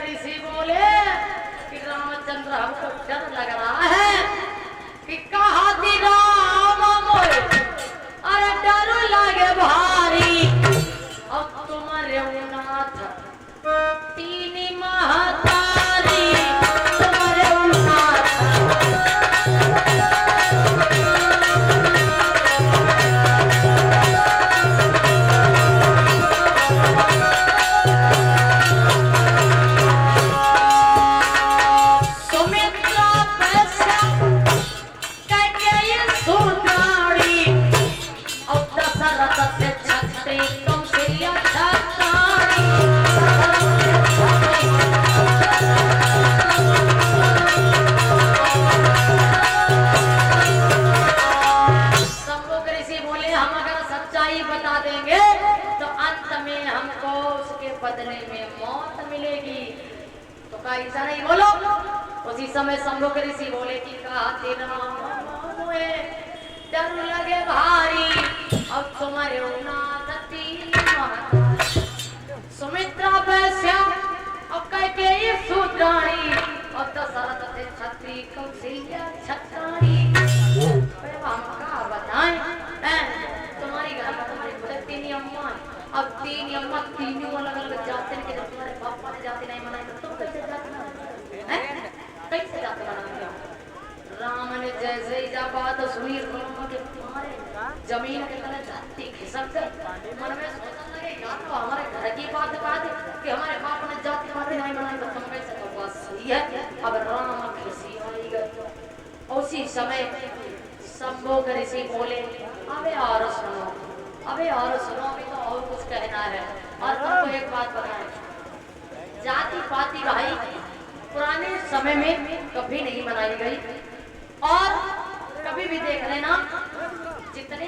ऋषि बोले कि रामचंद्र हमको डर लग रहा है कि कहा थी राम मोरे, अरे डर लगे भारी। अब तुम्हारे नाथ तीन महतारी, तुम्हारे नाथ बदले में मौत मिलेगी। तो का ऐसा नहीं बोलो। उसी समय शंभु के ऋषि बोले कि कहते डर लगे भारी। अब तुम्हारे सुमित्रा वैश्या अब कैकेयी शूद्राणी और दशरथ थे छत्री कौशल्या छत्राणी। हम क्या बताएं तुम्हारी घर में तुम्हारी तीन अम्मा, अब तीन अम्मा तीनों अलग अलग जाते हैं कि जब तुम्हारे पापा ने जाते नहीं मनाई तो तुम कैसे जाते हैं? कैसे जाते मनाएंगे? राम ने जैसे ही जब बात सुनी के तुम्हारे जमीन के तले जाती खिसक गई। मन में सोचने लगे या तो हमारे घर की बात कि हमारे बाप ने जाति पाति नहीं मनाई तो तुम कैसे? तो बात सही है। अब राम खिसी आई गई। उसी समय शंभु के ऋषि बोले अबे और सुनो, अभी तो और कुछ कहना है। और तुमको एक बात बताएं, जाति पाति भाई पुराने समय में कभी नहीं मनाई गई। और कभी भी देख लेना जितने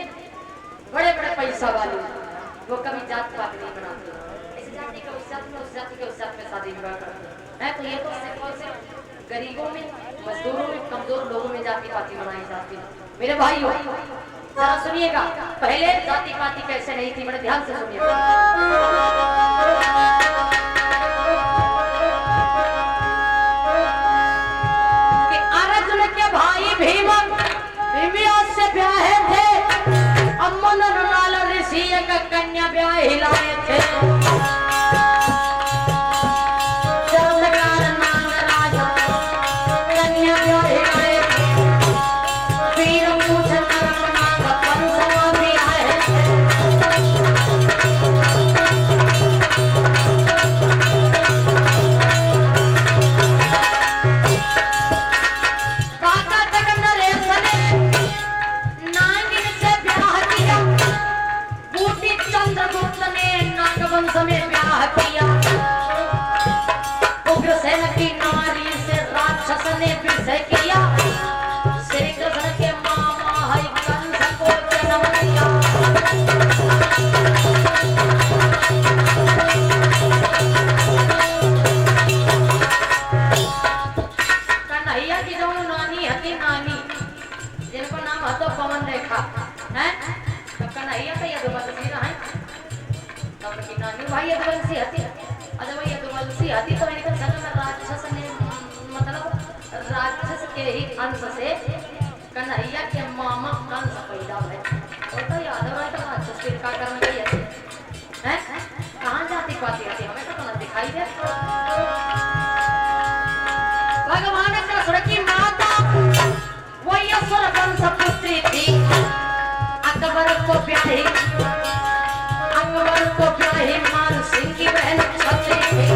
बड़े बड़े पैसा वाले वो कभी जाति पाति नहीं मनाते। इस जाति के उस जाति में, उस जाति के उस जाति में शादी विवाह करते हैं। तो ये तो सिर्फ गरीबों में, मजदूरों में, कमजोर लोगों में जाति पाति मनाई जाती है। मेरे भाइयों जरा सुनिएगा, पहले जाति पाति कैसे नहीं थी, बड़े ध्यान से सुनिएगा। कि अर्जुन के भाई भीम से ब्याहे थे, अम्मन रुलाल ऋषि का कन्या ब्याह हिलाए थे। में ब्याह किया उग्रसेन की नारी से राक्षस ने विषय किया। श्री कृष्ण के मामा है कंस को जन्म दिया। कन्हैया की जो नानी हती नानी जिनको नाम हतो पवन रेखा है, तो कन्हैया तो यदुवंशी है की नानी भाई यदुवंशी हती। अरे भाई यदुवंशी हती तो इनका जन्म राक्षस ने, मतलब राक्षस के ही अंश से कन्हैया के मामा कंस पैदा हुए। और तो यादव है तो राक्षस फिर का करने गई है कहाँ जाती पाती हती हमें तो ना दिखाई दे। भगवान कृष्ण की माता वो यशोर वंश पुत्री थी। अकबर को ब्याही मान सिंह की बहन छत्री थी।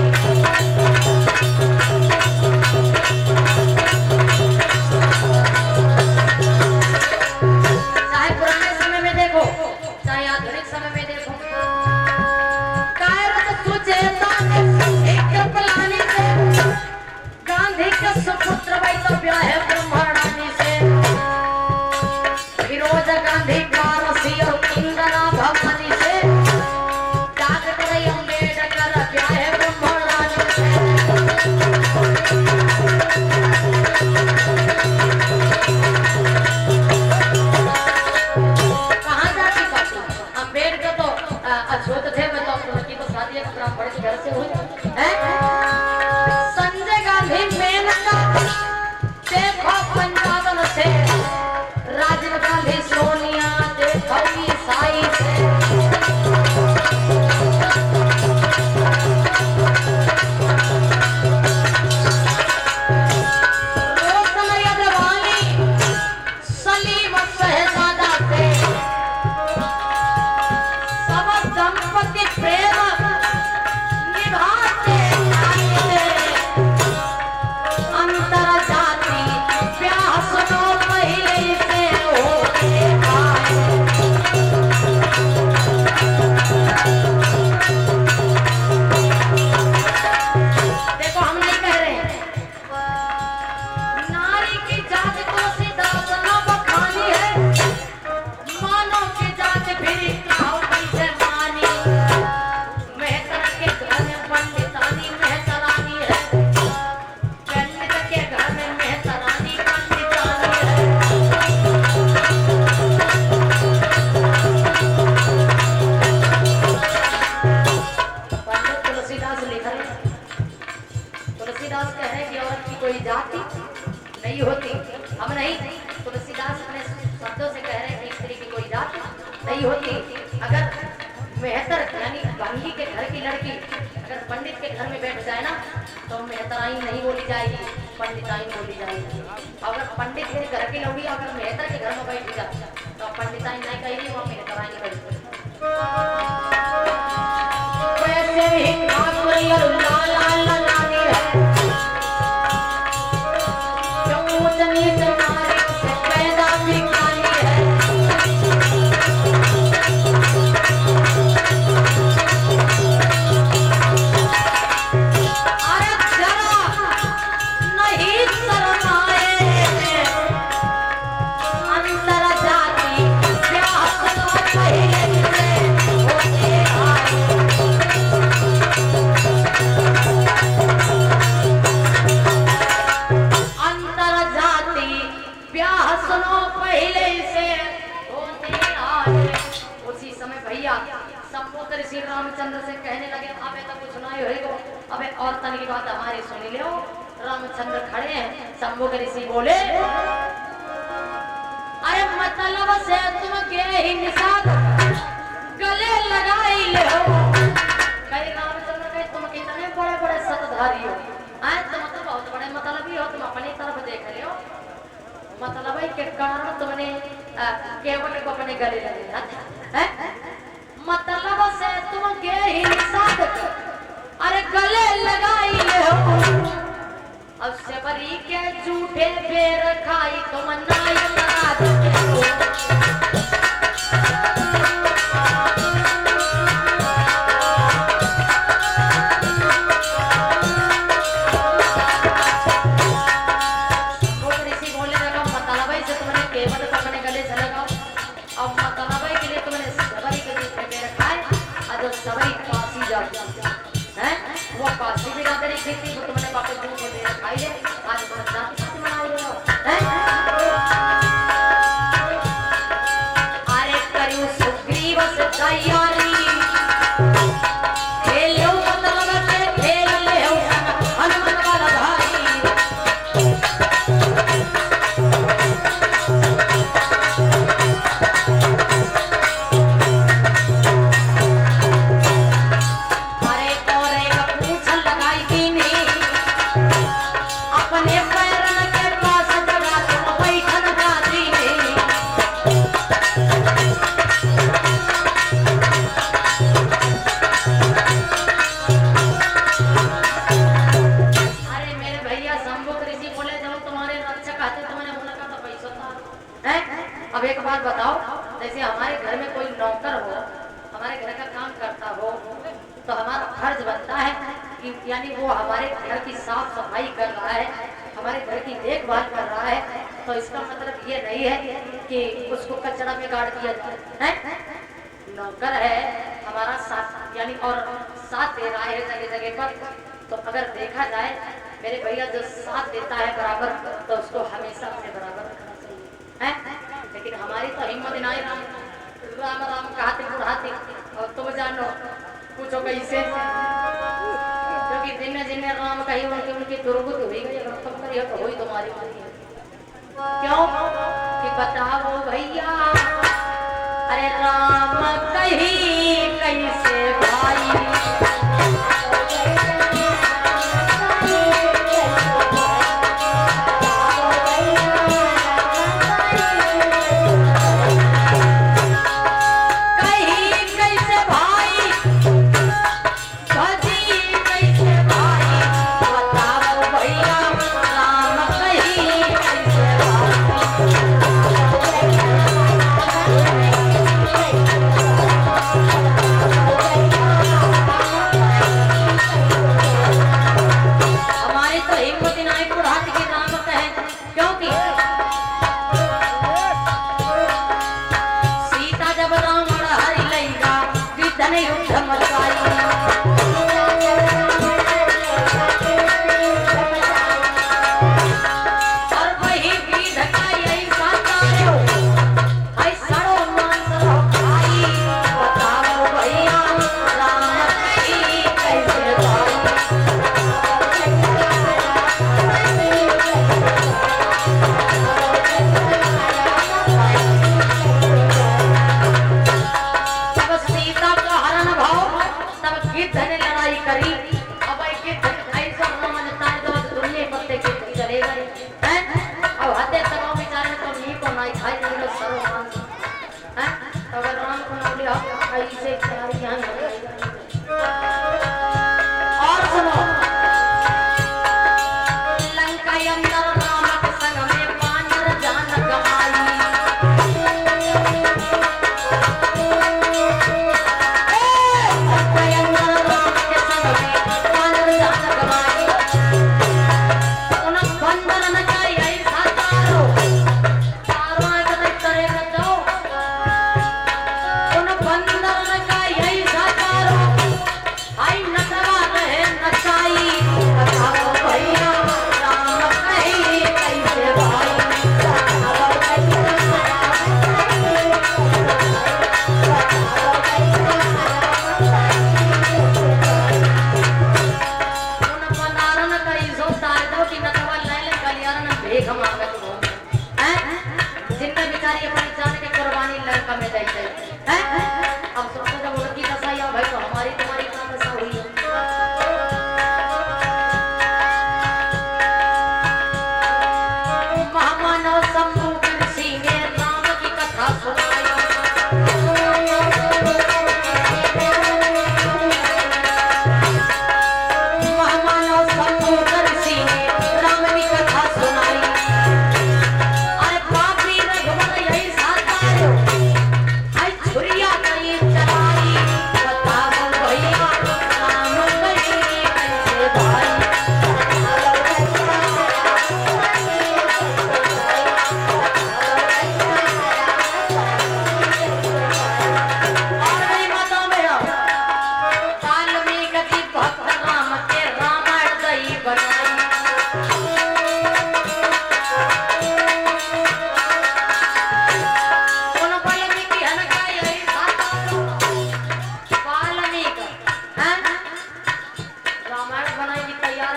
कोई जाति नहीं होती। हम नहीं, तुलसीदास अपने शब्दों से कह रहे हैं कि स्त्री की कोई जाति नहीं होती। अगर मेहतर यानी भंगी के घर की लड़की अगर पंडित के घर में बैठ जाए ना तो मेहतराइन नहीं बोली जाएगी, पंडिताइन बोली जाएगी। अगर पंडित के घर की लड़की अगर मेहतर के घर में बैठ जाए तो पंडिताइन नहीं कहेगी, वो मेहतराइन कहेगी। वैसे ही ठाकुर लाला लानी है जो ऊंच नीच नारी से पैदा भिखारी है। अरे जरा नहीं शर्म आए अंतर जाति ब्याह सुनो पहले से होते आए। अंतर जाति ब्याह सुनो पहले से होते आए। उसी समय भैया संबोधन श्री रामचंद्र से कहने लगे, अबे तो कुछ नहीं होएगा, अबे और तन की बात हमारी सुनी लो। रामचंद्र खड़े हैं, संबोधन ऋषि बोले, अरे मतलब से तुम के ही निषाद गले लगाई ले हो। कहे रामचंद्र कहे तुम कितने बड़े बड़े सतधारी हो, आए तुम तो बहुत बड़े मतलबी हो, तुम अपनी तरफ देख रहे हो। मतलब के कारण तुमने केवल को अपने गले लगे हैं। मतलब से तुम के ही साधक अरे गले लगाई ले हो। अब से बरी के झूठे बेर खाई तुम नाई लगा देते हो। सबरी फांसी जाती है, वो फांसी भी ना करी थी, वो तुमने वापस दूर को दे खाई ले, आज तुम जाति मनाई रहे हो हैं। अरे करूं सुग्रीव से तैयारी खेलो मतलब के खेल ले हो हनुमान वाला भाई। अब एक बात बताओ, जैसे हमारे घर में कोई नौकर हो, हमारे घर का काम करता हो, तो हमारा फर्ज बनता है कि यानी वो हमारे घर की साफ सफाई कर रहा है, हमारे घर की देखभाल कर रहा है, तो इसका मतलब ये नहीं है कि उसको कचरा में गाड़ दिया जाए है। नौकर है हमारा साथ यानी और साथ दे रहा है जगह जगह पर, तो अगर देखा जाए मेरे भैया जो साथ देता है बराबर, तो उसको हमेशा से बराबर रखना चाहिए है। लेकिन हमारी तो हिम्मत नहीं, राम राम कहते बुढ़ाते, और तुम जानो पूछो कैसे, क्योंकि जिन्ने जिन्ने राम कही उनकी दुर्बुद्धि हुई गई, अगर तुम करिए तो हुई तुम्हारी। क्यों कि बताओ भैया, अरे राम कही कैसे भाई,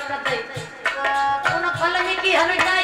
कर दे उन वाल्मीकि हमेशा